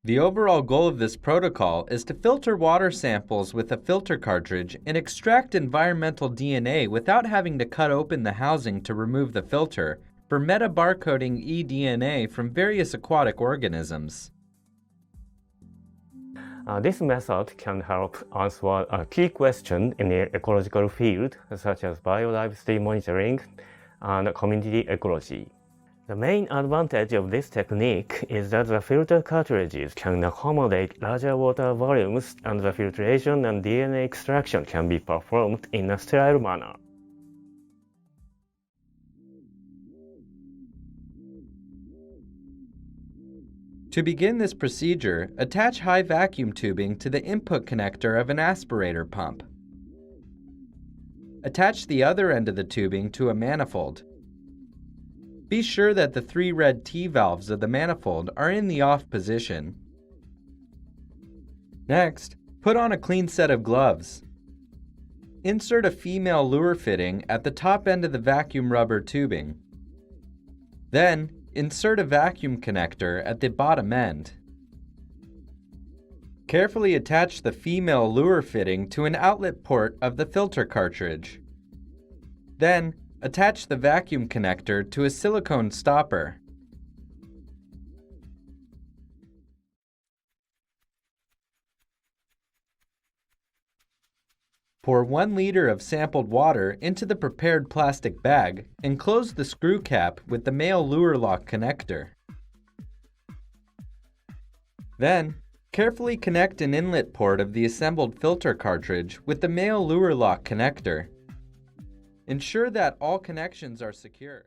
The overall goal of this protocol is to filter water samples with a filter cartridge and extract environmental DNA without having to cut open the housing to remove the filter for metabarcoding eDNA from various aquatic organisms. This method can help answer a key question in the ecological field, such as biodiversity monitoring and community ecology. The main advantage of this technique is that the filter cartridges can accommodate larger water volumes and the filtration and DNA extraction can be performed in a sterile manner. To begin this procedure, attach high vacuum tubing to the input connector of an aspirator pump. Attach the other end of the tubing to a manifold. Be sure that the 3 red T-valves of the manifold are in the off position. Next, put on a clean set of gloves. Insert a female lure fitting at the top end of the vacuum rubber tubing. Then, insert a vacuum connector at the bottom end. Carefully attach the female lure fitting to an outlet port of the filter cartridge. Then, attach the vacuum connector to a silicone stopper. Pour 1 liter of sampled water into the prepared plastic bag and close the screw cap with the male lure lock connector. Then, carefully connect an inlet port of the assembled filter cartridge with the male lure lock connector. Ensure that all connections are secure.